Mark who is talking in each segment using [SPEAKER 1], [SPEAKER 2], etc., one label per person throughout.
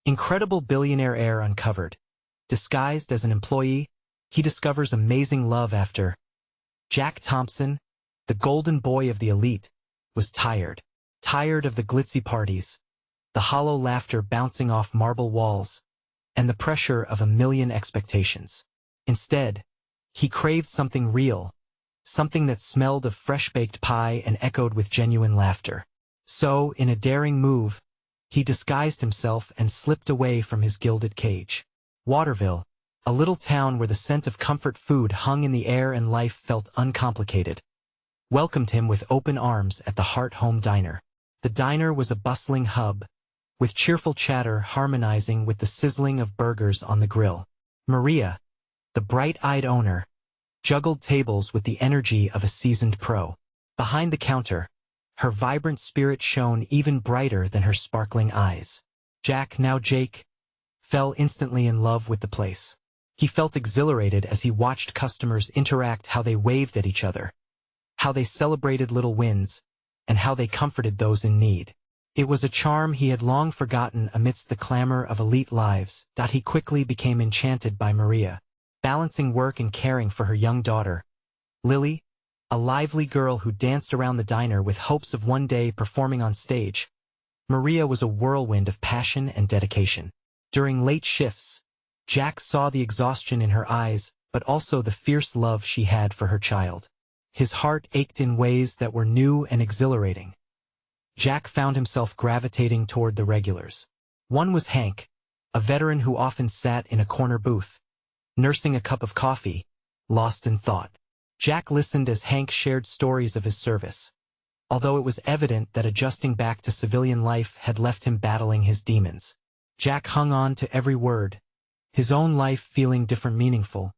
[SPEAKER 1] Incredible billionaire heir uncovered. Disguised as an employee, he discovers amazing love after. Jack Thompson, the golden boy of the elite, was tired. Tired of the glitzy parties, the hollow laughter bouncing off marble walls, and the pressure of a million expectations. Instead, he craved something real, something that smelled of fresh-baked pie and echoed with genuine laughter. So, in a daring move, he disguised himself and slipped away from his gilded cage. Waterville, a little town where the scent of comfort food hung in the air and life felt uncomplicated, welcomed him with open arms at the Hart Home Diner. The diner was a bustling hub, with cheerful chatter harmonizing with the sizzling of burgers on the grill. Maria, the bright-eyed owner, juggled tables with the energy of a seasoned pro. Behind the counter, her vibrant spirit shone even brighter than her sparkling eyes. Jack, now Jake, fell instantly in love with the place. He felt exhilarated as he watched customers interact, how they waved at each other, how they celebrated little wins, and how they comforted those in need. It was a charm he had long forgotten amidst the clamor of elite lives. He quickly became enchanted by Maria, balancing work and caring for her young daughter, Lily, a lively girl who danced around the diner with hopes of one day performing on stage. Maria was a whirlwind of passion and dedication. During late shifts, Jack saw the exhaustion in her eyes, but also the fierce love she had for her child. His heart ached in ways that were new and exhilarating. Jack found himself gravitating toward the regulars. One was Hank, a veteran who often sat in a corner booth, nursing a cup of coffee, lost in thought. Jack listened as Hank shared stories of his service, although it was evident that adjusting back to civilian life had left him battling his demons. Jack hung on to every word, his own life feeling different meaningful,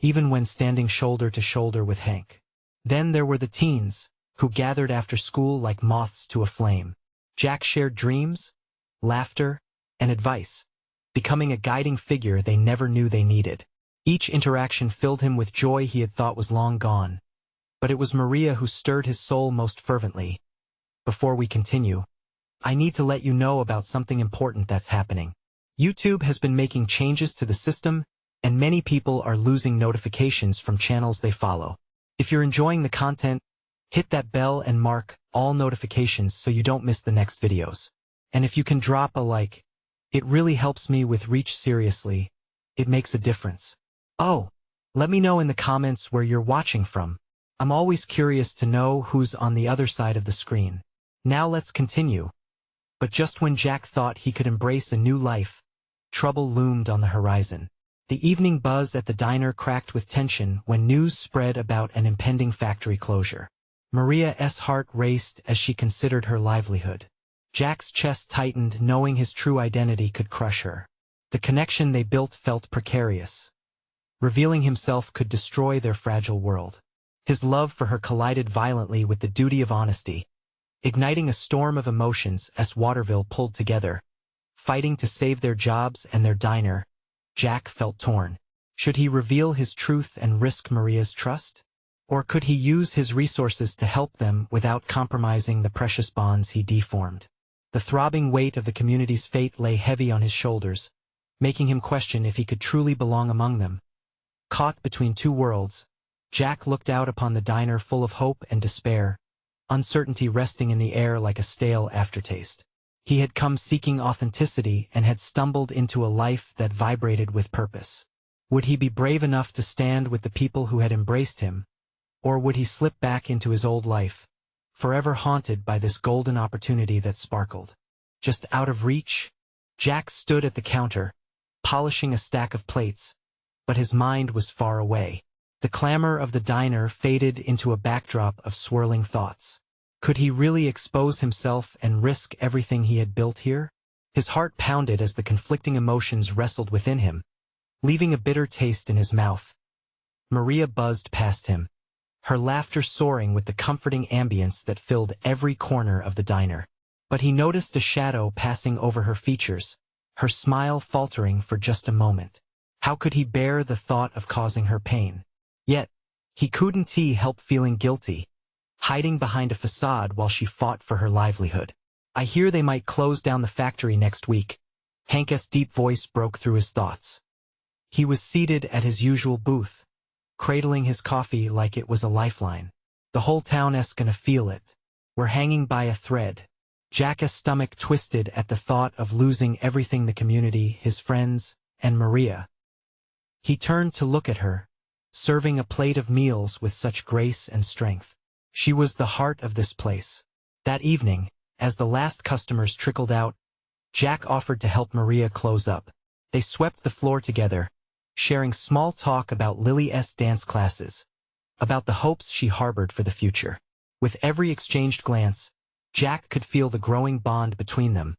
[SPEAKER 1] even when standing shoulder to shoulder with Hank. Then there were the teens, who gathered after school like moths to a flame. Jack shared dreams, laughter, and advice, becoming a guiding figure they never knew they needed. Each interaction filled him with joy he had thought was long gone. But it was Maria who stirred his soul most fervently. Before we continue, I need to let you know about something important that's happening. YouTube has been making changes to the system, and many people are losing notifications from channels they follow. If you're enjoying the content, hit that bell and mark all notifications so you don't miss the next videos. And if you can drop a like, it really helps me with reach. Seriously, it makes a difference. Oh, let me know in the comments where you're watching from. I'm always curious to know who's on the other side of the screen. Now let's continue. But just when Jack thought he could embrace a new life, trouble loomed on the horizon. The evening buzz at the diner cracked with tension when news spread about an impending factory closure. Maria's heart raced as she considered her livelihood. Jack's chest tightened, knowing his true identity could crush her. The connection they built felt precarious. Revealing himself could destroy their fragile world. His love for her collided violently with the duty of honesty, igniting a storm of emotions as Waterville pulled together, fighting to save their jobs and their diner. Jack felt torn. Should he reveal his truth and risk Maria's trust? Or could he use his resources to help them without compromising the precious bonds he deformed? The throbbing weight of the community's fate lay heavy on his shoulders, making him question if he could truly belong among them. Caught between two worlds, Jack looked out upon the diner full of hope and despair, uncertainty resting in the air like a stale aftertaste. He had come seeking authenticity and had stumbled into a life that vibrated with purpose. Would he be brave enough to stand with the people who had embraced him, or would he slip back into his old life, forever haunted by this golden opportunity that sparkled? Just out of reach, Jack stood at the counter, polishing a stack of plates, but his mind was far away. The clamor of the diner faded into a backdrop of swirling thoughts. Could he really expose himself and risk everything he had built here? His heart pounded as the conflicting emotions wrestled within him, leaving a bitter taste in his mouth. Maria buzzed past him, her laughter soaring with the comforting ambience that filled every corner of the diner. But he noticed a shadow passing over her features, her smile faltering for just a moment. How could he bear the thought of causing her pain? Yet, he couldn't help feeling guilty, hiding behind a facade while she fought for her livelihood. I hear they might close down the factory next week, Hank's deep voice broke through his thoughts. He was seated at his usual booth, cradling his coffee like it was a lifeline. The whole town's gonna feel it. We're hanging by a thread. Jack's stomach twisted at the thought of losing everything: the community, his friends, and Maria. He turned to look at her, serving a plate of meals with such grace and strength. She was the heart of this place. That evening, as the last customers trickled out, Jack offered to help Maria close up. They swept the floor together, sharing small talk about Lily's dance classes, about the hopes she harbored for the future. With every exchanged glance, Jack could feel the growing bond between them,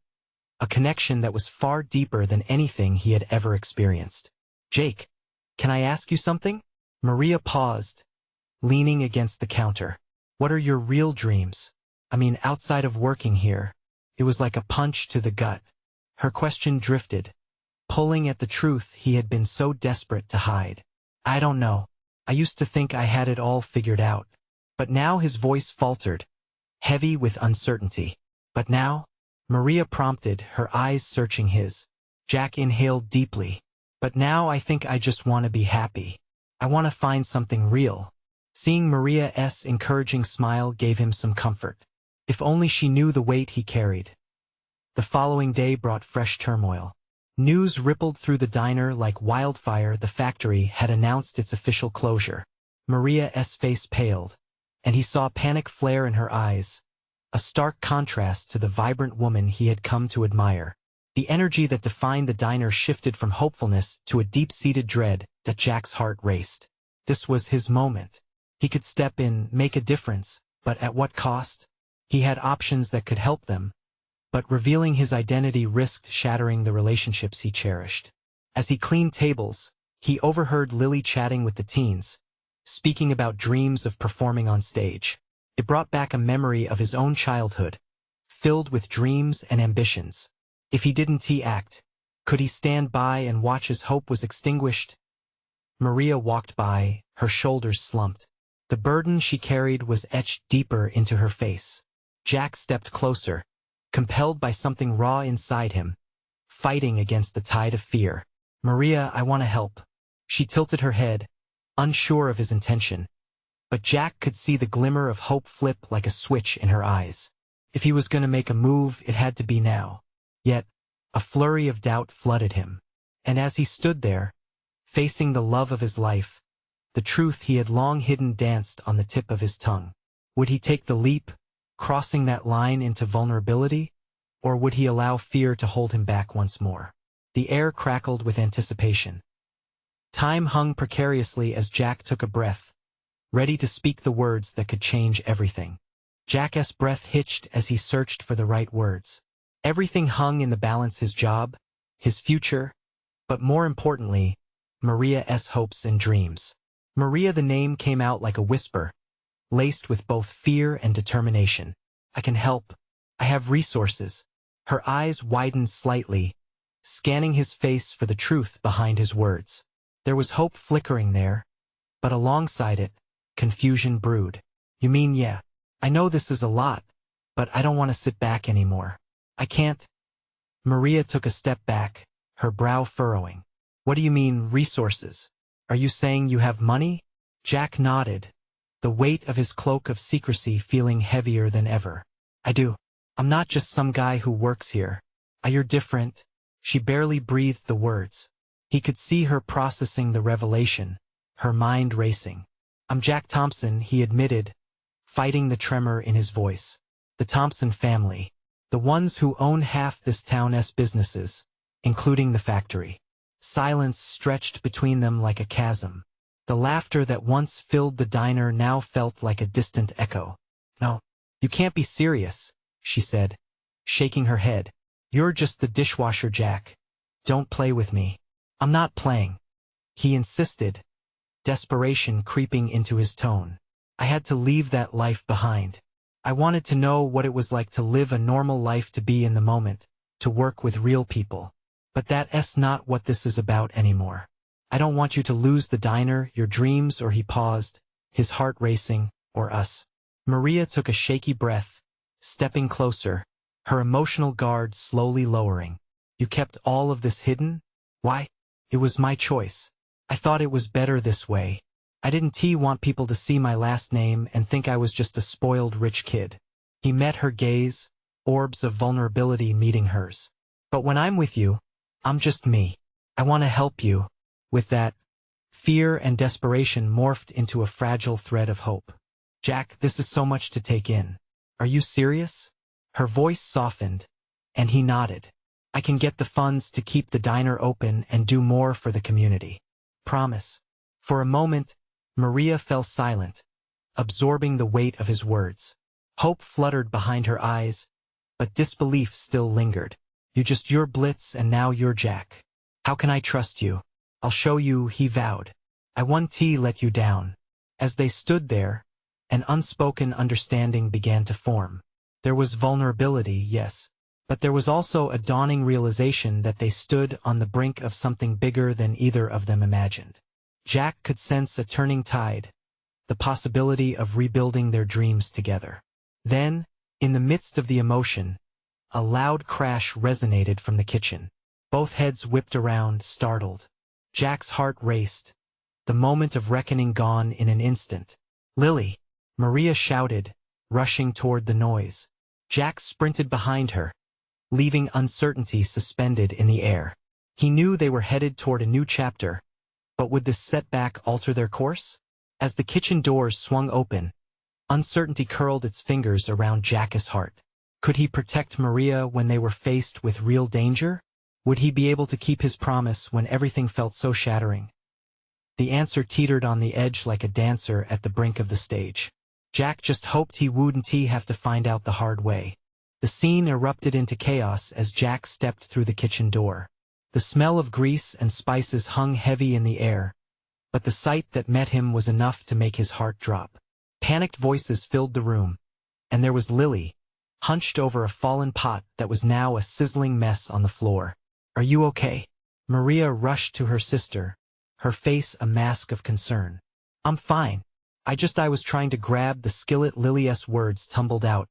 [SPEAKER 1] a connection that was far deeper than anything he had ever experienced. "Jake, can I ask you something?" Maria paused, leaning against the counter. "What are your real dreams? I mean, outside of working here." It was like a punch to the gut. Her question drifted, pulling at the truth he had been so desperate to hide. "I don't know. I used to think I had it all figured out." But now his voice faltered, heavy with uncertainty. "But now?" Maria prompted, her eyes searching his. Jack inhaled deeply. "But now I think I just want to be happy. I want to find something real." Seeing Maria's encouraging smile gave him some comfort. If only she knew the weight he carried. The following day brought fresh turmoil. News rippled through the diner like wildfire. The factory had announced its official closure. Maria's face paled, and he saw panic flare in her eyes, a stark contrast to the vibrant woman he had come to admire. The energy that defined the diner shifted from hopefulness to a deep-seated dread that Jack's heart raced. This was his moment. He could step in, make a difference, but at what cost? He had options that could help them, but revealing his identity risked shattering the relationships he cherished. As he cleaned tables, he overheard Lily chatting with the teens, speaking about dreams of performing on stage. It brought back a memory of his own childhood, filled with dreams and ambitions. If he didn't act, could he stand by and watch his hope was extinguished? Maria walked by, her shoulders slumped. The burden she carried was etched deeper into her face. Jack stepped closer, compelled by something raw inside him, fighting against the tide of fear. "Maria, I want to help." She tilted her head, unsure of his intention, but Jack could see the glimmer of hope flip like a switch in her eyes. If he was going to make a move, it had to be now. Yet, a flurry of doubt flooded him. And as he stood there, facing the love of his life, the truth he had long hidden danced on the tip of his tongue. Would he take the leap, crossing that line into vulnerability, or would he allow fear to hold him back once more? The air crackled with anticipation. Time hung precariously as Jack took a breath, ready to speak the words that could change everything. Jack's breath hitched as he searched for the right words. Everything hung in the balance: his job, his future, but more importantly, Maria's hopes and dreams. Maria, the name came out like a whisper, laced with both fear and determination. "I can help. I have resources." Her eyes widened slightly, scanning his face for the truth behind his words. There was hope flickering there, but alongside it, confusion brewed. "You mean, yeah, I know this is a lot, but I don't want to sit back anymore. I can't." Maria took a step back, her brow furrowing. "What do you mean, resources? Are you saying you have money?" Jack nodded, the weight of his cloak of secrecy feeling heavier than ever. "I do. I'm not just some guy who works here. You're different." She barely breathed the words. He could see her processing the revelation, her mind racing. "I'm Jack Thompson," he admitted, fighting the tremor in his voice. "The Thompson family. The ones who own half this town's businesses, including the factory." Silence stretched between them like a chasm. The laughter that once filled the diner now felt like a distant echo. "No, you can't be serious," she said, shaking her head. "You're just the dishwasher, Jack. Don't play with me." "I'm not playing," he insisted, desperation creeping into his tone. "I had to leave that life behind. I wanted to know what it was like to live a normal life, to be in the moment, to work with real people. But that's not what this is about anymore. I don't want you to lose the diner, your dreams," or he paused, his heart racing, "or us." Maria took a shaky breath, stepping closer, her emotional guard slowly lowering. You kept all of this hidden? Why? It was my choice. I thought it was better this way. I didn't want people to see my last name and think I was just a spoiled rich kid. He met her gaze, orbs of vulnerability meeting hers. But when I'm with you, I'm just me. I want to help you. With that, fear and desperation morphed into a fragile thread of hope. Jack, this is so much to take in. Are you serious? Her voice softened, and he nodded. I can get the funds to keep the diner open and do more for the community. Promise. For a moment, Maria fell silent, absorbing the weight of his words. Hope fluttered behind her eyes, but disbelief still lingered. You're Blitz and now you're Jack. How can I trust you? I'll show you, he vowed. I won't let you down. As they stood there, an unspoken understanding began to form. There was vulnerability, yes, but there was also a dawning realization that they stood on the brink of something bigger than either of them imagined. Jack could sense a turning tide, the possibility of rebuilding their dreams together. Then, in the midst of the emotion, a loud crash resonated from the kitchen. Both heads whipped around, startled. Jack's heart raced, the moment of reckoning gone in an instant. Lily! Maria shouted, rushing toward the noise. Jack sprinted behind her, leaving uncertainty suspended in the air. He knew they were headed toward a new chapter, but would this setback alter their course? As the kitchen doors swung open, uncertainty curled its fingers around Jack's heart. Could he protect Maria when they were faced with real danger? Would he be able to keep his promise when everything felt so shattering? The answer teetered on the edge like a dancer at the brink of the stage. Jack just hoped he wouldn't have to find out the hard way. The scene erupted into chaos as Jack stepped through the kitchen door. The smell of grease and spices hung heavy in the air, but the sight that met him was enough to make his heart drop. Panicked voices filled the room, and there was Lily, hunched over a fallen pot that was now a sizzling mess on the floor. Are you okay? Maria rushed to her sister, her face a mask of concern. I'm fine. I was trying to grab the skillet. Lily's words tumbled out,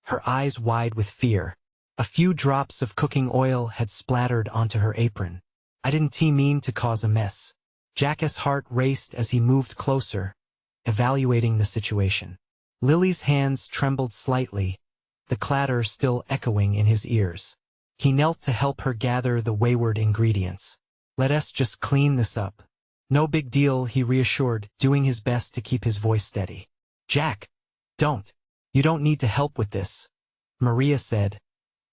[SPEAKER 1] her eyes wide with fear. A few drops of cooking oil had splattered onto her apron. I didn't mean to cause a mess. Jack's heart raced as he moved closer, evaluating the situation. Lily's hands trembled slightly, the clatter still echoing in his ears. He knelt to help her gather the wayward ingredients. Let us just clean this up. No big deal, he reassured, doing his best to keep his voice steady. Jack! Don't. You don't need to help with this, Maria said,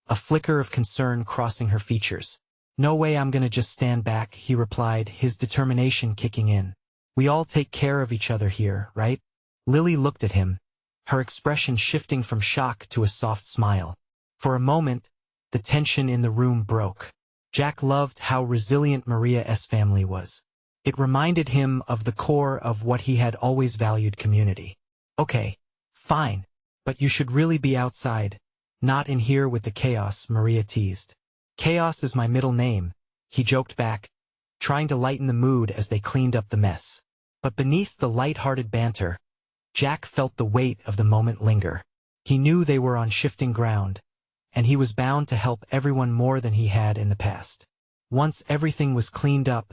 [SPEAKER 1] a flicker of concern crossing her features. No way, I'm gonna just stand back, he replied, his determination kicking in. We all take care of each other here, right? Lily looked at him, her expression shifting from shock to a soft smile. For a moment, the tension in the room broke. Jack loved how resilient Maria's family was. It reminded him of the core of what he had always valued: community. Okay, fine, but you should really be outside, not in here with the chaos, Maria teased. Chaos is my middle name, he joked back, trying to lighten the mood as they cleaned up the mess. But beneath the light-hearted banter, Jack felt the weight of the moment linger. He knew they were on shifting ground, and he was bound to help everyone more than he had in the past. Once everything was cleaned up,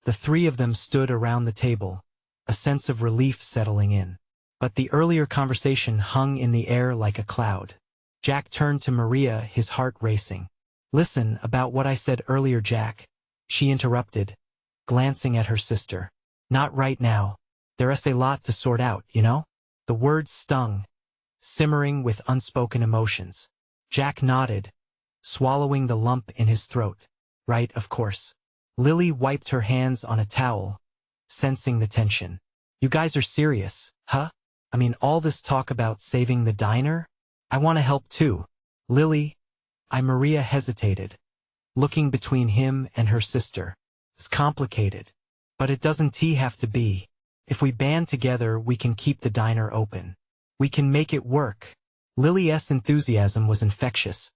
[SPEAKER 1] the three of them stood around the table, a sense of relief settling in. But the earlier conversation hung in the air like a cloud. Jack turned to Maria, his heart racing. Listen, about what I said earlier, Jack, she interrupted, glancing at her sister. Not right now. There's a lot to sort out, you know? The words stung, simmering with unspoken emotions. Jack nodded, swallowing the lump in his throat. Right, of course. Lily wiped her hands on a towel, sensing the tension. You guys are serious, huh? I mean, all this talk about saving the diner? I want to help too. Lily, Maria hesitated, looking between him and her sister. It's complicated, but it doesn't have to be. If we band together, we can keep the diner open. We can make it work. Lily's enthusiasm was infectious,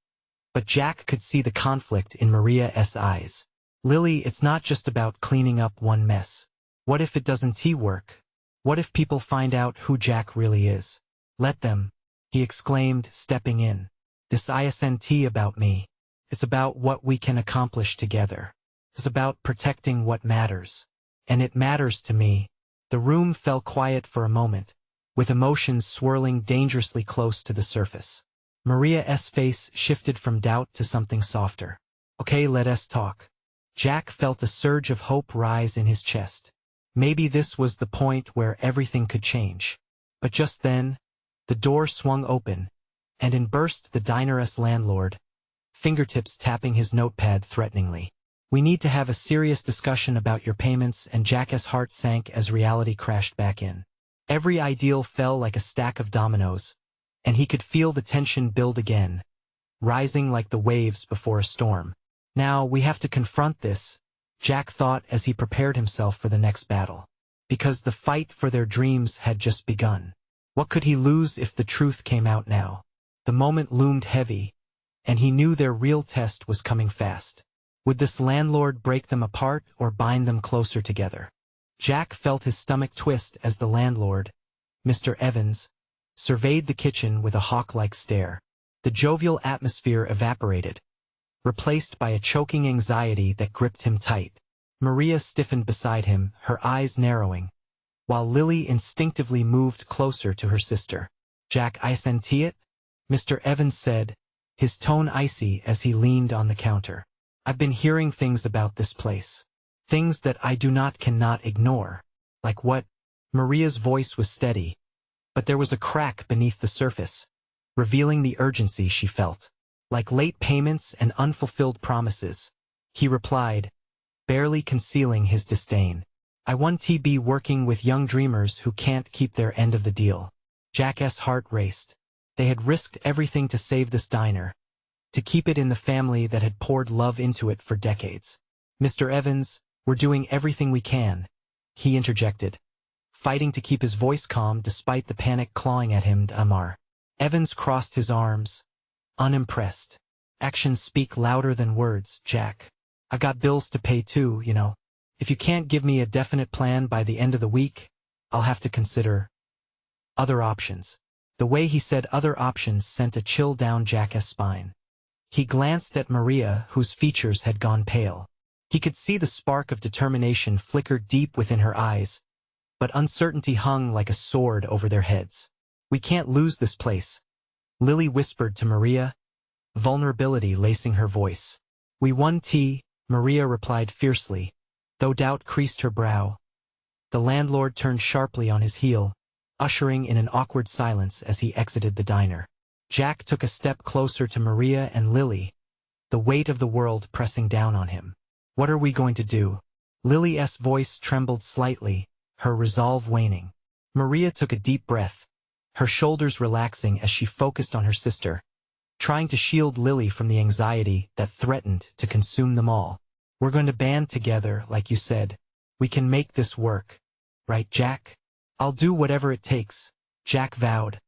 [SPEAKER 1] but Jack could see the conflict in Maria's eyes. Lily, it's not just about cleaning up one mess. What if it doesn't work? What if people find out who Jack really is? Let them, he exclaimed, stepping in. This isn't about me. It's about what we can accomplish together. It's about protecting what matters. And it matters to me. The room fell quiet for a moment, with emotions swirling dangerously close to the surface. Maria's face shifted from doubt to something softer. Okay, let us talk. Jack felt a surge of hope rise in his chest. Maybe this was the point where everything could change. But just then, the door swung open, and in burst the diner's landlord, fingertips tapping his notepad threateningly. We need to have a serious discussion about your payments, and Jack's heart sank as reality crashed back in. Every ideal fell like a stack of dominoes, and he could feel the tension build again, rising like the waves before a storm. Now, we have to confront this, Jack thought as he prepared himself for the next battle. Because the fight for their dreams had just begun. What could he lose if the truth came out now? The moment loomed heavy, and he knew their real test was coming fast. Would this landlord break them apart or bind them closer together? Jack felt his stomach twist as the landlord, Mr. Evans, surveyed the kitchen with a hawk-like stare. The jovial atmosphere evaporated, replaced by a choking anxiety that gripped him tight. Maria stiffened beside him, her eyes narrowing, while Lily instinctively moved closer to her sister. Jack, I senti it? Mr. Evans said, his tone icy as he leaned on the counter. I've been hearing things about this place. Things that I cannot ignore. Like what? Maria's voice was steady, but there was a crack beneath the surface, revealing the urgency she felt. Like late payments and unfulfilled promises, he replied, barely concealing his disdain. I want to be working with young dreamers who can't keep their end of the deal. Jack's heart raced. They had risked everything to save this diner, to keep it in the family that had poured love into it for decades. Mr. Evans, we're doing everything we can, he interjected, fighting to keep his voice calm despite the panic clawing at him. Amar. Evans crossed his arms, unimpressed. Actions speak louder than words, Jack. I've got bills to pay too, you know. If you can't give me a definite plan by the end of the week, I'll have to consider other options. The way he said other options sent a chill down Jack's spine. He glanced at Maria, whose features had gone pale. He could see the spark of determination flicker deep within her eyes, but uncertainty hung like a sword over their heads. We can't lose this place, Lily whispered to Maria, vulnerability lacing her voice. We won tea, Maria replied fiercely, though doubt creased her brow. The landlord turned sharply on his heel, ushering in an awkward silence as he exited the diner. Jack took a step closer to Maria and Lily, the weight of the world pressing down on him. What are we going to do? Lily's voice trembled slightly, her resolve waning. Maria took a deep breath, her shoulders relaxing as she focused on her sister, trying to shield Lily from the anxiety that threatened to consume them all. We're going to band together, like you said. We can make this work. Right, Jack? I'll do whatever it takes, Jack vowed,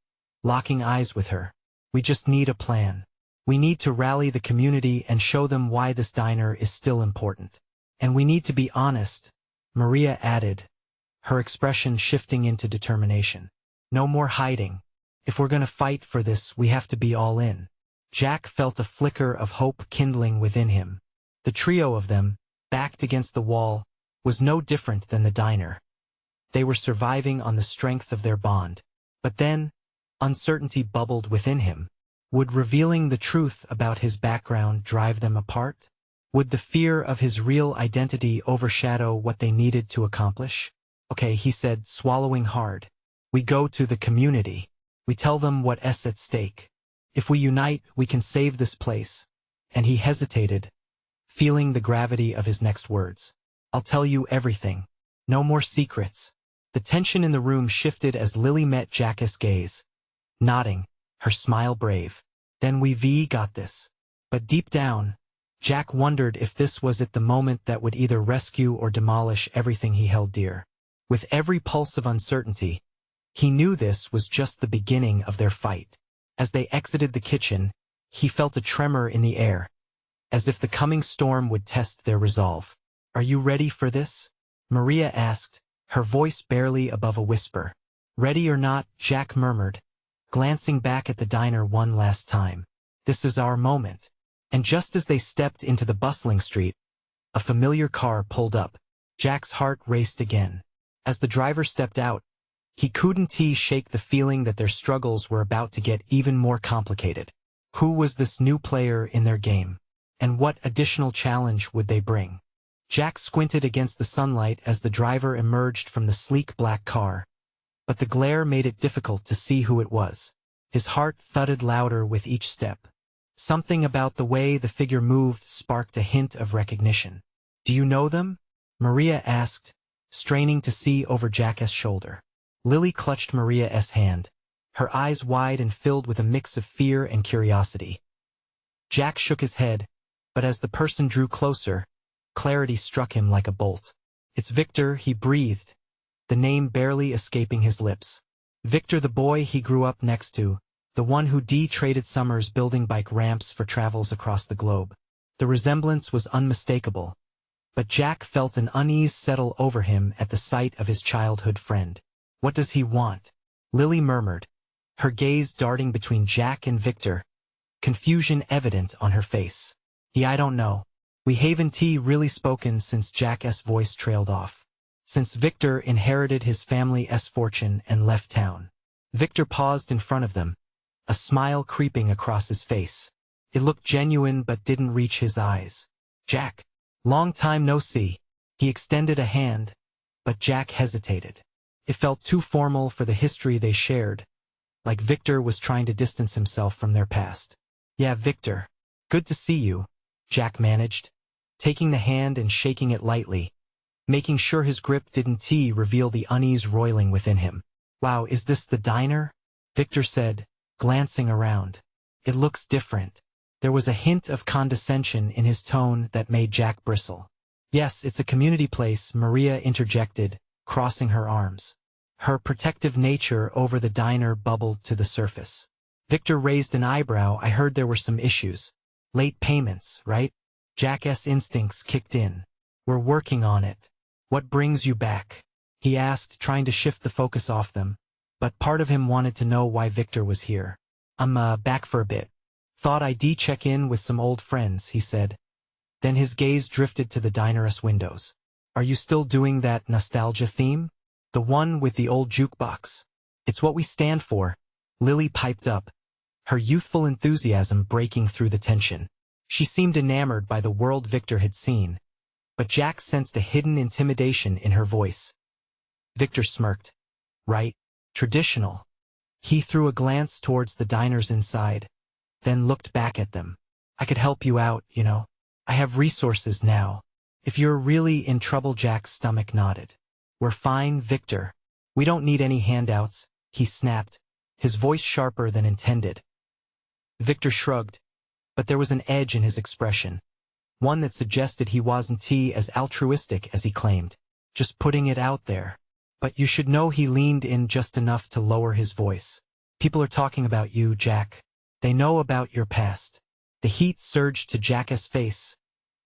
[SPEAKER 1] locking eyes with her. We just need a plan. We need to rally the community and show them why this diner is still important. And we need to be honest, Maria added, her expression shifting into determination. No more hiding. If we're going to fight for this, we have to be all in. Jack felt a flicker of hope kindling within him. The trio of them, backed against the wall, was no different than the diner. They were surviving on the strength of their bond. But then, uncertainty bubbled within him. Would revealing the truth about his background drive them apart? Would the fear of his real identity overshadow what they needed to accomplish? Okay, he said, swallowing hard. We go to the community. We tell them what's at stake. If we unite, we can save this place. And he hesitated, feeling the gravity of his next words. I'll tell you everything. No more secrets. The tension in the room shifted as Lily met Jack's gaze, nodding, her smile brave. Then we got this. But deep down, Jack wondered if this was the moment that would either rescue or demolish everything he held dear. With every pulse of uncertainty, he knew this was just the beginning of their fight. As they exited the kitchen, he felt a tremor in the air, as if the coming storm would test their resolve. Are you ready for this? Maria asked, her voice barely above a whisper. Ready or not, Jack murmured, glancing back at the diner one last time. This is our moment. And just as they stepped into the bustling street, a familiar car pulled up. Jack's heart raced again. As the driver stepped out, he couldn't shake the feeling that their struggles were about to get even more complicated. Who was this new player in their game? And what additional challenge would they bring? Jack squinted against the sunlight as the driver emerged from the sleek black car, but the glare made it difficult to see who it was. His heart thudded louder with each step. Something about the way the figure moved sparked a hint of recognition. "Do you know them?" Maria asked, straining to see over Jack's shoulder. Lily clutched Maria's hand, her eyes wide and filled with a mix of fear and curiosity. Jack shook his head, but as the person drew closer, clarity struck him like a bolt. "It's Victor," he breathed, the name barely escaping his lips. Victor, the boy he grew up next to, the one who traded summers building bike ramps for travels across the globe. The resemblance was unmistakable, but Jack felt an unease settle over him at the sight of his childhood friend. "What does he want?" Lily murmured, her gaze darting between Jack and Victor, confusion evident on her face. "I don't know. We haven't really spoken since Jack's voice trailed off. Since Victor inherited his family's fortune and left town." Victor paused in front of them, a smile creeping across his face. It looked genuine but didn't reach his eyes. "Jack, long time no see." He extended a hand, but Jack hesitated. It felt too formal for the history they shared, like Victor was trying to distance himself from their past. "Yeah, Victor. Good to see you," Jack managed, taking the hand and shaking it lightly, making sure his grip didn't reveal the unease roiling within him. "Wow, is this the diner?" Victor said, glancing around. "It looks different." There was a hint of condescension in his tone that made Jack bristle. "Yes, it's a community place," Maria interjected, crossing her arms. Her protective nature over the diner bubbled to the surface. Victor raised an eyebrow. "I heard there were some issues. Late payments, right?" Jack's instincts kicked in. "We're working on it." "What brings you back?" he asked, trying to shift the focus off them, but part of him wanted to know why Victor was here. "I'm back for a bit. Thought I'd check in with some old friends," he said. Then his gaze drifted to the diner's windows. "Are you still doing that nostalgia theme? The one with the old jukebox?" "It's what we stand for," Lily piped up, her youthful enthusiasm breaking through the tension. She seemed enamored by the world Victor had seen, but Jack sensed a hidden intimidation in her voice. Victor smirked. "Right, traditional." He threw a glance towards the diners inside, then looked back at them. "I could help you out, you know. I have resources now. If you're really in trouble." Jack's stomach nodded. "We're fine, Victor. We don't need any handouts," he snapped, his voice sharper than intended. Victor shrugged, but there was an edge in his expression, one that suggested he wasn't as altruistic as he claimed. "Just putting it out there. But you should know." He leaned in just enough to lower his voice. "People are talking about you, Jack. They know about your past." The heat surged to Jack's face,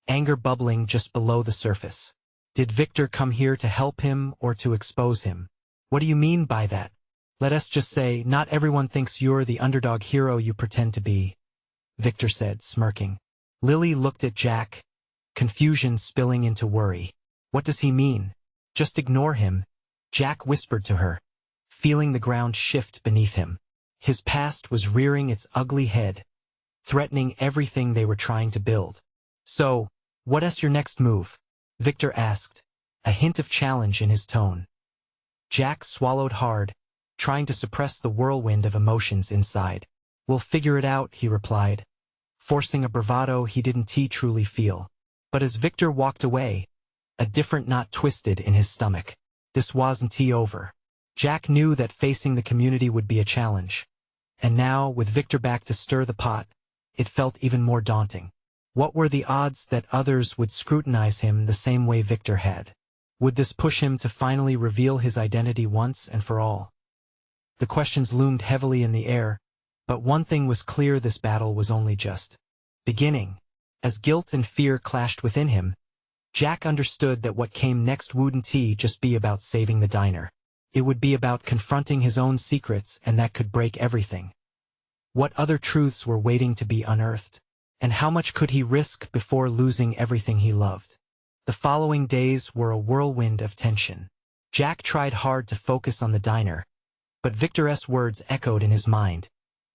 [SPEAKER 1] anger bubbling just below the surface. Did Victor come here to help him or to expose him? "What do you mean by that?" "Let us just say, not everyone thinks you're the underdog hero you pretend to be," Victor said, smirking. Lily looked at Jack, confusion spilling into worry. "What does he mean?" "Just ignore him," Jack whispered to her, feeling the ground shift beneath him. His past was rearing its ugly head, threatening everything they were trying to build. "So, what's your next move?" Victor asked, a hint of challenge in his tone. Jack swallowed hard, trying to suppress the whirlwind of emotions inside. "We'll figure it out," he replied, forcing a bravado he didn't truly feel. But as Victor walked away, a different knot twisted in his stomach. This wasn't over. Jack knew that facing the community would be a challenge. And now, with Victor back to stir the pot, it felt even more daunting. What were the odds that others would scrutinize him the same way Victor had? Would this push him to finally reveal his identity once and for all? The questions loomed heavily in the air, but one thing was clear: this battle was only just beginning. As guilt and fear clashed within him, Jack understood that what came next wouldn't just be about saving the diner. It would be about confronting his own secrets, and that could break everything. What other truths were waiting to be unearthed? And how much could he risk before losing everything he loved? The following days were a whirlwind of tension. Jack tried hard to focus on the diner, but Victor's words echoed in his mind,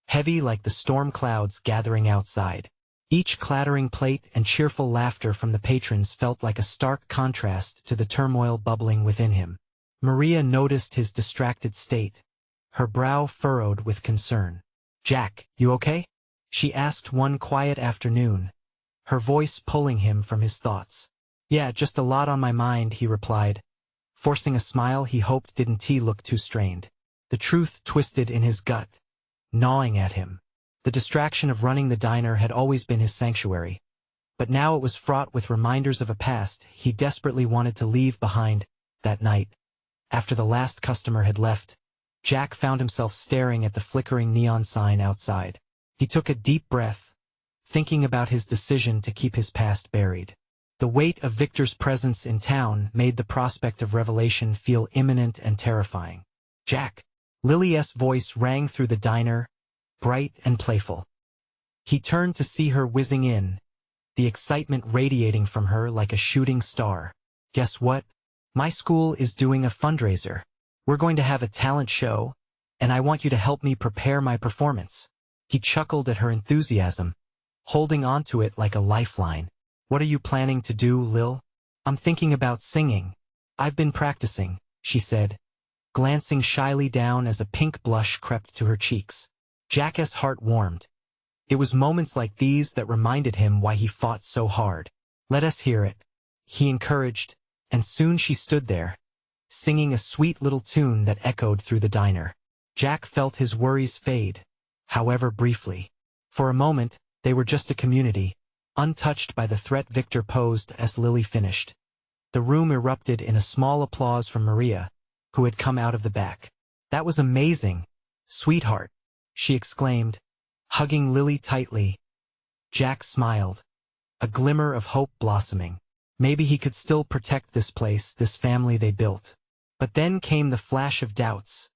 [SPEAKER 1] heavy like the storm clouds gathering outside. Each clattering plate and cheerful laughter from the patrons felt like a stark contrast to the turmoil bubbling within him. Maria noticed his distracted state, her brow furrowed with concern. "Jack, you okay?" she asked one quiet afternoon, her voice pulling him from his thoughts. "Yeah, just a lot on my mind," he replied, forcing a smile he hoped didn't look too strained. The truth twisted in his gut, gnawing at him. The distraction of running the diner had always been his sanctuary, but now it was fraught with reminders of a past he desperately wanted to leave behind. That night, after the last customer had left, Jack found himself staring at the flickering neon sign outside. He took a deep breath, thinking about his decision to keep his past buried. The weight of Victor's presence in town made the prospect of revelation feel imminent and terrifying. "Jack!" Lily's voice rang through the diner, bright and playful. He turned to see her whizzing in, the excitement radiating from her like a shooting star. "Guess what? My school is doing a fundraiser. We're going to have a talent show, and I want you to help me prepare my performance." He chuckled at her enthusiasm, holding onto it like a lifeline. "What are you planning to do, Lil?" "I'm thinking about singing. I've been practicing," she said, glancing shyly down as a pink blush crept to her cheeks. Jack's heart warmed. It was moments like these that reminded him why he fought so hard. "Let us hear it," he encouraged, and soon she stood there, singing a sweet little tune that echoed through the diner. Jack felt his worries fade, however briefly. For a moment, they were just a community, untouched by the threat Victor posed as Lily finished. The room erupted in a small applause from Maria, who had come out of the back. "That was amazing, sweetheart," she exclaimed, hugging Lily tightly. Jack smiled, a glimmer of hope blossoming. Maybe he could still protect this place, this family they built. But then came the flash of doubts,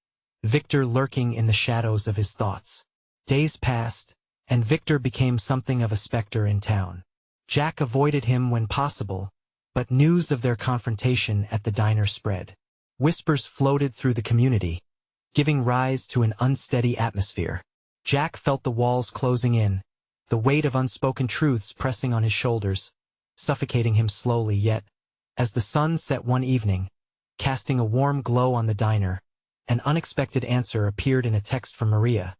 [SPEAKER 1] Victor lurking in the shadows of his thoughts. Days passed, and Victor became something of a specter in town. Jack avoided him when possible, but news of their confrontation at the diner spread. Whispers floated through the community, giving rise to an unsteady atmosphere. Jack felt the walls closing in, the weight of unspoken truths pressing on his shoulders, suffocating him slowly. Yet, as the sun set one evening, casting a warm glow on the diner, an unexpected answer appeared in a text from Maria.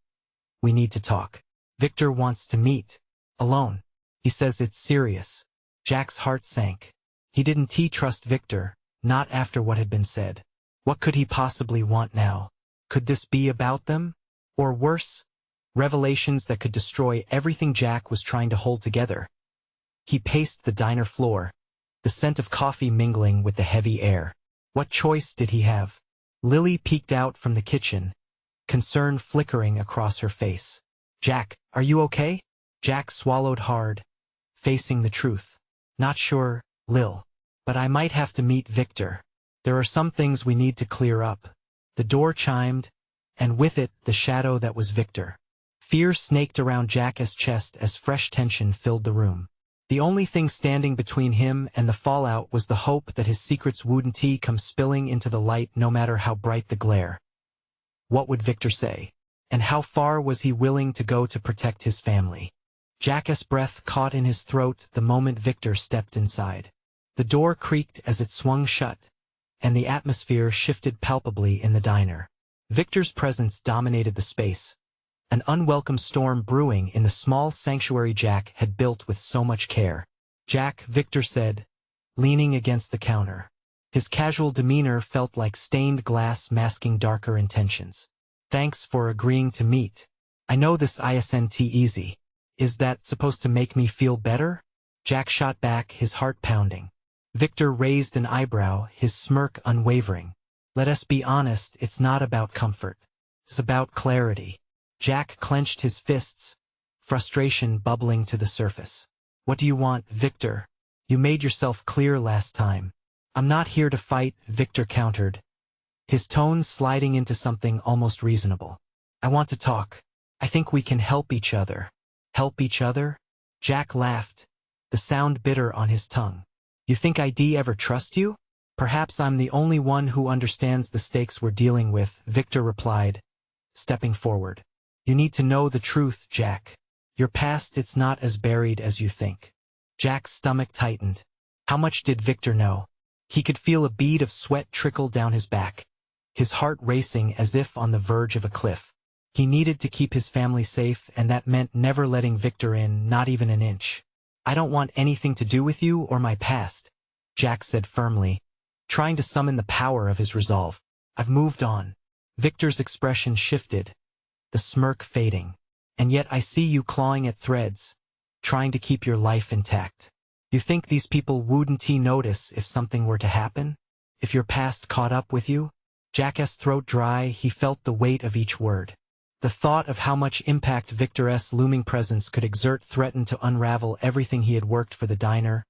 [SPEAKER 1] "We need to talk. Victor wants to meet. Alone. He says it's serious." Jack's heart sank. He didn't trust Victor, not after what had been said. What could he possibly want now? Could this be about them? Or worse? Revelations that could destroy everything Jack was trying to hold together. He paced the diner floor, the scent of coffee mingling with the heavy air. What choice did he have? Lily peeked out from the kitchen, concern flickering across her face. "Jack, are you okay?" Jack swallowed hard, facing the truth. "Not sure, Lil. But I might have to meet Victor. There are some things we need to clear up." The door chimed, and with it the shadow that was Victor. Fear snaked around Jack's chest as fresh tension filled the room. The only thing standing between him and the fallout was the hope that his secrets wouldn't come spilling into the light no matter how bright the glare. What would Victor say? And how far was he willing to go to protect his family? Jack's breath caught in his throat the moment Victor stepped inside. The door creaked as it swung shut, and the atmosphere shifted palpably in the diner. Victor's presence dominated the space, an unwelcome storm brewing in the small sanctuary Jack had built with so much care. "Jack," Victor said, leaning against the counter. His casual demeanor felt like stained glass masking darker intentions. "Thanks for agreeing to meet. I know this isn't easy. Is that supposed to make me feel better?" Jack shot back, his heart pounding. Victor raised an eyebrow, his smirk unwavering. "Let us be honest, it's not about comfort. It's about clarity." Jack clenched his fists, frustration bubbling to the surface. "What do you want, Victor? You made yourself clear last time." "I'm not here to fight," Victor countered, his tone sliding into something almost reasonable. "I want to talk. I think we can help each other." "Help each other?" Jack laughed, the sound bitter on his tongue. You think I'd ever trust you? Perhaps I'm the only one who understands the stakes we're dealing with, Victor replied, stepping forward. You need to know the truth, Jack. Your past, it's not as buried as you think. Jack's stomach tightened. How much did Victor know? He could feel a bead of sweat trickle down his back, his heart racing as if on the verge of a cliff. He needed to keep his family safe, and that meant never letting Victor in, not even an inch. I don't want anything to do with you or my past, Jack said firmly, trying to summon the power of his resolve. I've moved on. Victor's expression shifted, the smirk fading. And yet I see you clawing at threads, trying to keep your life intact. You think these people wouldn't notice if something were to happen? If your past caught up with you? Jack's throat dry, he felt the weight of each word. The thought of how much impact Victor's looming presence could exert threatened to unravel everything he had worked for: the diner,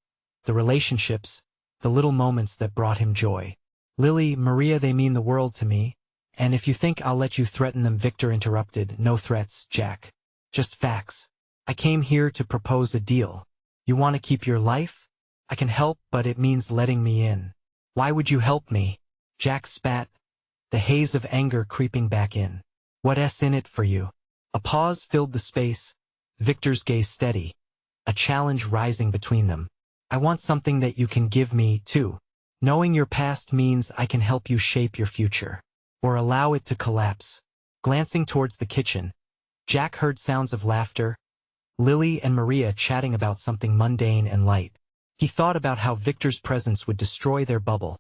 [SPEAKER 1] the relationships, the little moments that brought him joy. Lily, Maria, they mean the world to me, and if you think I'll let you threaten them, Victor interrupted. No threats, Jack. Just facts. I came here to propose a deal. You want to keep your life? I can help, but it means letting me in. Why would you help me? Jack spat, the haze of anger creeping back in. What's in it for you? A pause filled the space, Victor's gaze steady, a challenge rising between them. I want something that you can give me, too. Knowing your past means I can help you shape your future, or allow it to collapse. Glancing towards the kitchen, Jack heard sounds of laughter, Lily and Maria chatting about something mundane and light. He thought about how Victor's presence would destroy their bubble,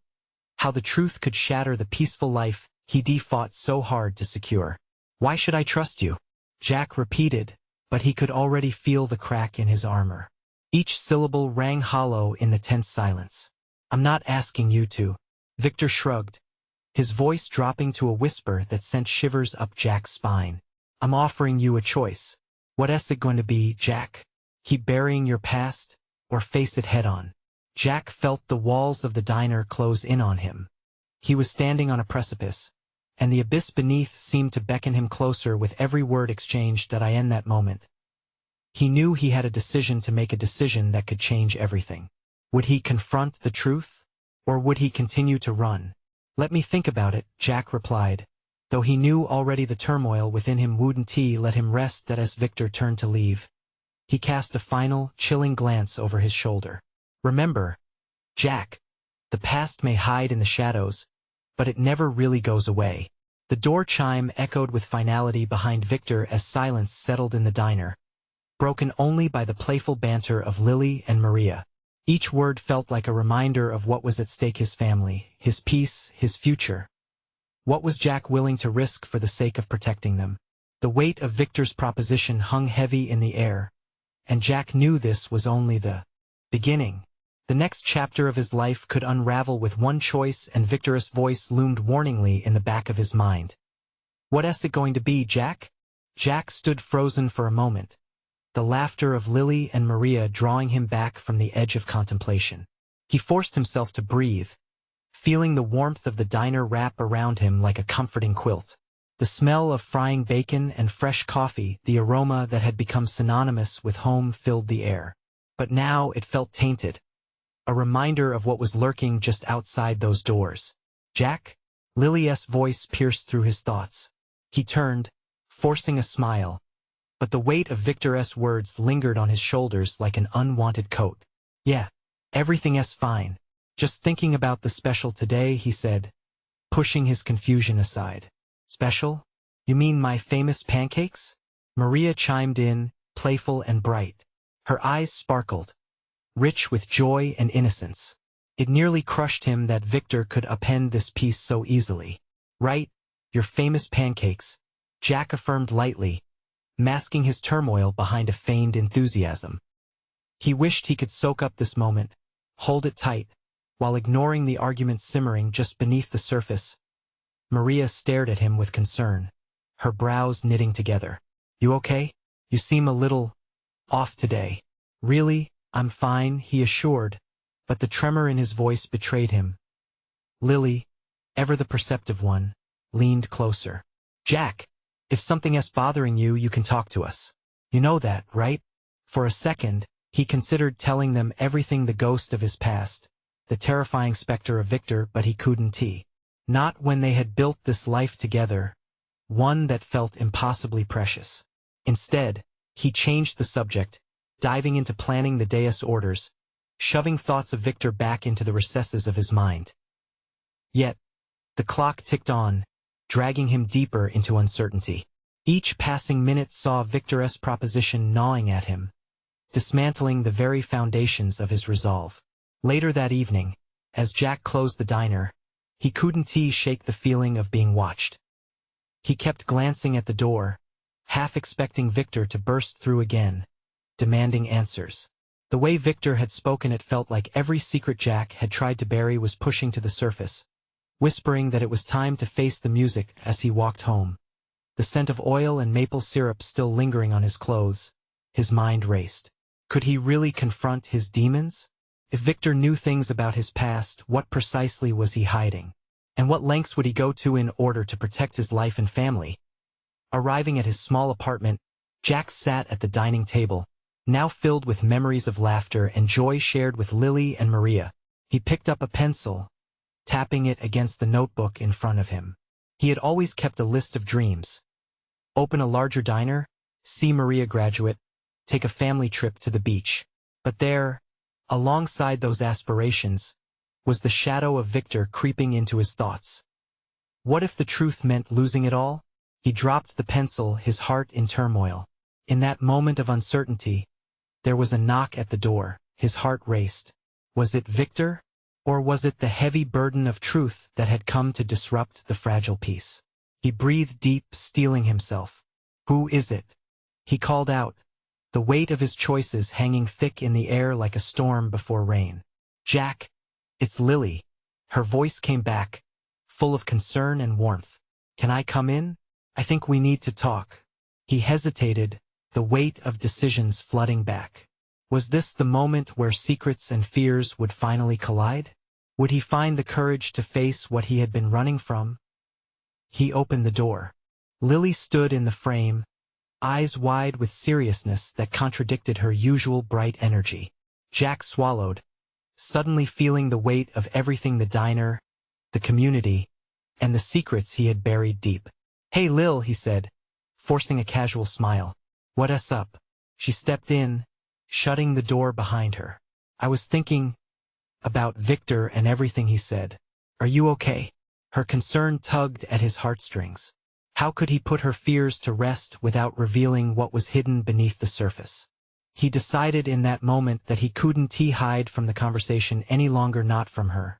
[SPEAKER 1] how the truth could shatter the peaceful life he'd fought so hard to secure. Why should I trust you? Jack repeated, but he could already feel the crack in his armor. Each syllable rang hollow in the tense silence. I'm not asking you to. Victor shrugged, his voice dropping to a whisper that sent shivers up Jack's spine. I'm offering you a choice. What's it going to be, Jack? Keep burying your past, or face it head-on? Jack felt the walls of the diner close in on him. He was standing on a precipice, and the abyss beneath seemed to beckon him closer with every word exchanged at in that moment. He knew he had a decision to make, a decision that could change everything. Would he confront the truth, or would he continue to run? Let me think about it, Jack replied, though he knew already the turmoil within him wouldn't let him rest. As Victor turned to leave, he cast a final, chilling glance over his shoulder. Remember, Jack, the past may hide in the shadows, but it never really goes away. The door chime echoed with finality behind Victor as silence settled in the diner, broken only by the playful banter of Lily and Maria. Each word felt like a reminder of what was at stake: his family, his peace, his future. What was Jack willing to risk for the sake of protecting them? The weight of Victor's proposition hung heavy in the air, and Jack knew this was only the beginning. The next chapter of his life could unravel with one choice, and Victor's voice loomed warningly in the back of his mind. What's it going to be, Jack? Jack stood frozen for a moment, the laughter of Lily and Maria drawing him back from the edge of contemplation. He forced himself to breathe, feeling the warmth of the diner wrap around him like a comforting quilt. The smell of frying bacon and fresh coffee, the aroma that had become synonymous with home, filled the air. But now it felt tainted, a reminder of what was lurking just outside those doors. Jack? Lily's voice pierced through his thoughts. He turned, forcing a smile, but the weight of Victor's words lingered on his shoulders like an unwanted coat. Yeah, everything's fine. Just thinking about the special today, he said, pushing his confusion aside. Special? You mean my famous pancakes? Maria chimed in, playful and bright. Her eyes sparkled, rich with joy and innocence. It nearly crushed him that Victor could append this piece so easily. Right, your famous pancakes, Jack affirmed lightly, masking his turmoil behind a feigned enthusiasm. He wished he could soak up this moment, hold it tight, while ignoring the argument simmering just beneath the surface. Maria stared at him with concern, her brows knitting together. You okay? You seem a little off today. Really? I'm fine, he assured, but the tremor in his voice betrayed him. Lily, ever the perceptive one, leaned closer. Jack, if something's bothering you, you can talk to us. You know that, right? For a second, he considered telling them everything, the ghost of his past, the terrifying specter of Victor, but he couldn't. Not when they had built this life together, one that felt impossibly precious. Instead, he changed the subject, diving into planning the day's orders, shoving thoughts of Victor back into the recesses of his mind. Yet, the clock ticked on, dragging him deeper into uncertainty. Each passing minute saw Victor's proposition gnawing at him, dismantling the very foundations of his resolve. Later that evening, as Jack closed the diner, he couldn't shake the feeling of being watched. He kept glancing at the door, half expecting Victor to burst through again, demanding answers. The way Victor had spoken, it felt like every secret Jack had tried to bury was pushing to the surface, whispering that it was time to face the music. As he walked home, the scent of oil and maple syrup still lingering on his clothes, his mind raced. Could he really confront his demons? If Victor knew things about his past, what precisely was he hiding? And what lengths would he go to in order to protect his life and family? Arriving at his small apartment, Jack sat at the dining table, now filled with memories of laughter and joy shared with Lily and Maria. He picked up a pencil, tapping it against the notebook in front of him. He had always kept a list of dreams. Open a larger diner, see Maria graduate, take a family trip to the beach. But there, alongside those aspirations, was the shadow of Victor creeping into his thoughts. What if the truth meant losing it all? He dropped the pencil, his heart in turmoil. In that moment of uncertainty, there was a knock at the door. His heart raced. Was it Victor? Or was it the heavy burden of truth that had come to disrupt the fragile peace? He breathed deep, steeling himself. Who is it? He called out, the weight of his choices hanging thick in the air like a storm before rain. Jack, it's Lily. Her voice came back, full of concern and warmth. Can I come in? I think we need to talk. He hesitated, the weight of decisions flooding back. Was this the moment where secrets and fears would finally collide? Would he find the courage to face what he had been running from? He opened the door. Lily stood in the frame, eyes wide with seriousness that contradicted her usual bright energy. Jack swallowed, suddenly feeling the weight of everything: the diner, the community, and the secrets he had buried deep. Hey Lil, he said, forcing a casual smile. What's up? She stepped in, shutting the door behind her. I was thinking about Victor and everything he said. Are you okay? Her concern tugged at his heartstrings. How could he put her fears to rest without revealing what was hidden beneath the surface? He decided in that moment that he couldn't hide from the conversation any longer, not from her.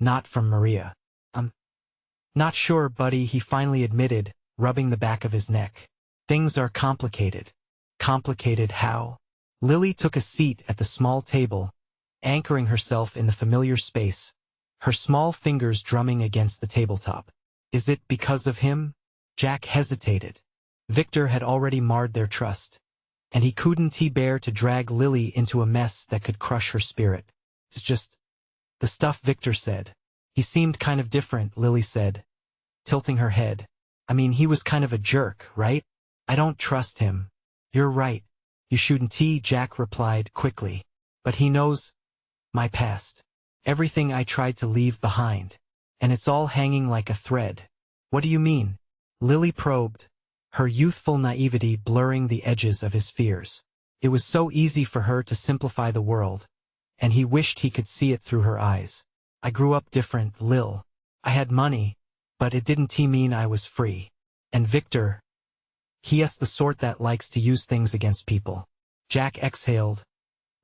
[SPEAKER 1] Not from Maria. Not sure, buddy, he finally admitted, rubbing the back of his neck. Things are complicated. Complicated how? Lily took a seat at the small table, anchoring herself in the familiar space, her small fingers drumming against the tabletop. Is it because of him? Jack hesitated. Victor had already marred their trust, and he couldn't bear to drag Lily into a mess that could crush her spirit. It's just the stuff, Victor said. He seemed kind of different, Lily said, tilting her head. I mean, he was kind of a jerk, right? I don't trust him. You're right. You shouldn't, Jack replied quickly. But he knows my past. Everything I tried to leave behind. And it's all hanging like a thread. What do you mean? Lily probed, her youthful naivety blurring the edges of his fears. It was so easy for her to simplify the world, and he wished he could see it through her eyes. I grew up different, Lil. I had money, but it didn't mean I was free. And Victor, he's the sort that likes to use things against people. Jack exhaled,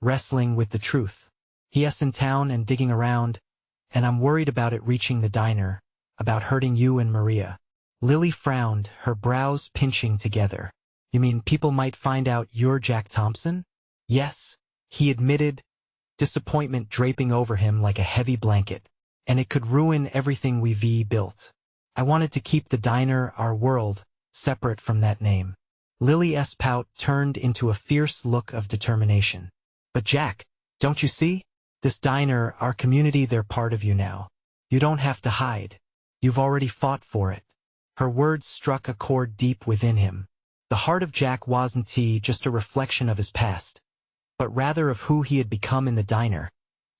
[SPEAKER 1] wrestling with the truth. He's in town and digging around, and I'm worried about it reaching the diner, about hurting you and Maria. Lily frowned, her brows pinching together. You mean people might find out you're Jack Thompson? Yes, he admitted, disappointment draping over him like a heavy blanket. And it could ruin everything we've built. I wanted to keep the diner, our world, separate from that name. Lily's pout turned into a fierce look of determination. But Jack, don't you see? This diner, our community, they're part of you now. You don't have to hide. You've already fought for it. Her words struck a chord deep within him. The heart of Jack wasn't just a reflection of his past, but rather of who he had become in the diner,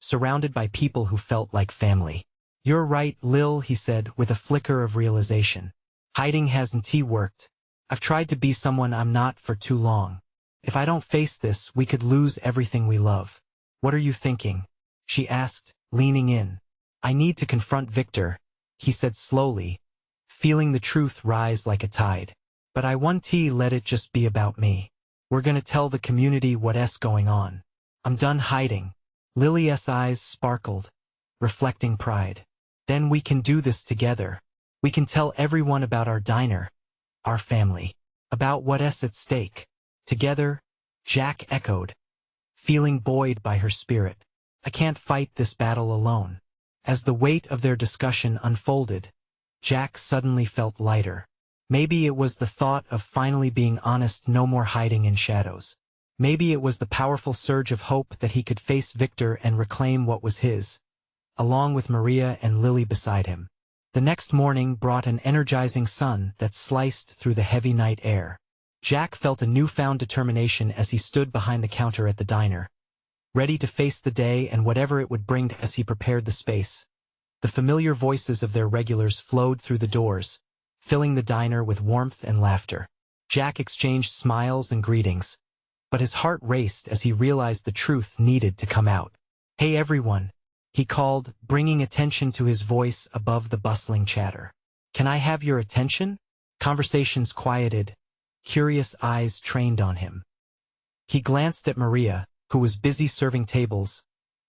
[SPEAKER 1] surrounded by people who felt like family. "You're right, Lil," he said with a flicker of realization. "Hiding hasn't worked. I've tried to be someone I'm not for too long. If I don't face this, we could lose everything we love." "What are you thinking?" she asked, leaning in. "I need to confront Victor," he said slowly, feeling the truth rise like a tide. "But I want to let it just be about me. We're gonna tell the community what's going on. I'm done hiding." Lily's eyes sparkled, reflecting pride. "Then we can do this together. We can tell everyone about our diner, our family, about what's at stake." "Together," Jack echoed, feeling buoyed by her spirit. "I can't fight this battle alone." As the weight of their discussion unfolded, Jack suddenly felt lighter. Maybe it was the thought of finally being honest, no more hiding in shadows. Maybe it was the powerful surge of hope that he could face Victor and reclaim what was his, along with Maria and Lily beside him. The next morning brought an energizing sun that sliced through the heavy night air. Jack felt a newfound determination as he stood behind the counter at the diner, ready to face the day and whatever it would bring as he prepared the space. The familiar voices of their regulars flowed through the doors, filling the diner with warmth and laughter. Jack exchanged smiles and greetings, but his heart raced as he realized the truth needed to come out. "Hey everyone," he called, bringing attention to his voice above the bustling chatter. "Can I have your attention?" Conversations quieted, curious eyes trained on him. He glanced at Maria, who was busy serving tables,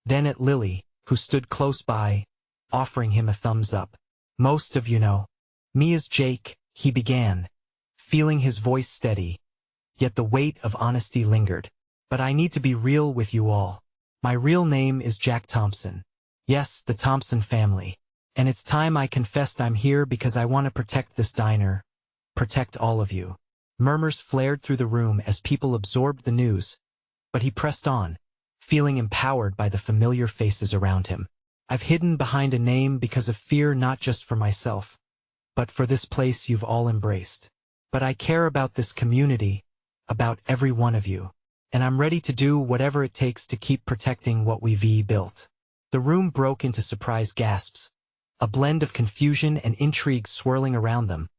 [SPEAKER 1] then at Lily, who stood close by, offering him a thumbs up. "Most of you know me as Jake," he began, feeling his voice steady, yet the weight of honesty lingered. "But I need to be real with you all. My real name is Jack Thompson. Yes, the Thompson family. And it's time I confessed I'm here because I want to protect this diner, protect all of you." Murmurs flared through the room as people absorbed the news, but he pressed on, feeling empowered by the familiar faces around him. "I've hidden behind a name because of fear, not just for myself, but for this place you've all embraced. But I care about this community, about every one of you, and I'm ready to do whatever it takes to keep protecting what we've built." The room broke into surprised gasps, a blend of confusion and intrigue swirling around them,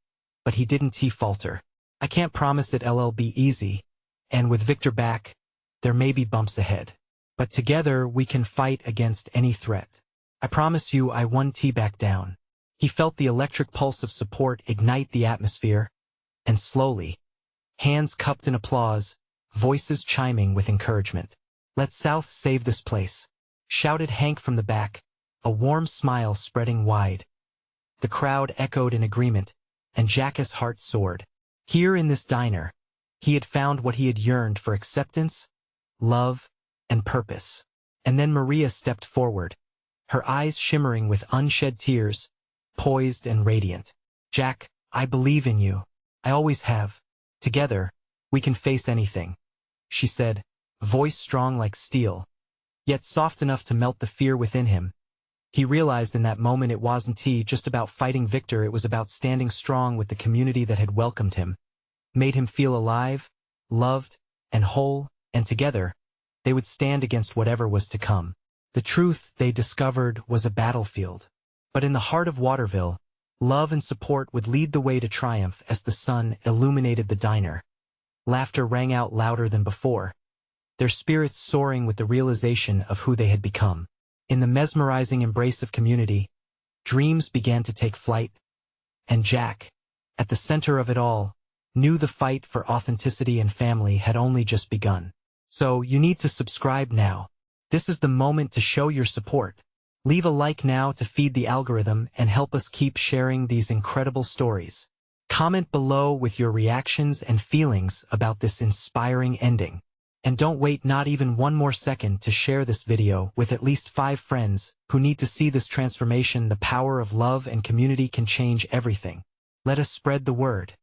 [SPEAKER 1] but he didn't falter. "I can't promise it'll be easy, and with Victor back, there may be bumps ahead. But together we can fight against any threat. I promise you I won't back down." He felt the electric pulse of support ignite the atmosphere, and slowly, hands cupped in applause, voices chiming with encouragement. "Let South save this place," shouted Hank from the back, a warm smile spreading wide. The crowd echoed in agreement, and Jack's heart soared. Here in this diner, he had found what he had yearned for: acceptance, love, and purpose. And then Maria stepped forward, her eyes shimmering with unshed tears, poised and radiant. "Jack, I believe in you. I always have. Together, we can face anything," she said, voice strong like steel, yet soft enough to melt the fear within him. He realized in that moment it wasn't just about fighting Victor, it was about standing strong with the community that had welcomed him, made him feel alive, loved, and whole, and together, they would stand against whatever was to come. The truth, they discovered, was a battlefield. But in the heart of Waterville, love and support would lead the way to triumph as the sun illuminated the diner. Laughter rang out louder than before, their spirits soaring with the realization of who they had become. In the mesmerizing embrace of community, dreams began to take flight, and Jack, at the center of it all, knew the fight for authenticity and family had only just begun. So, you need to subscribe now. This is the moment to show your support. Leave a like now to feed the algorithm and help us keep sharing these incredible stories. Comment below with your reactions and feelings about this inspiring ending. And don't wait not even one more second to share this video with at least 5 friends who need to see this transformation. The power of love and community can change everything. Let us spread the word.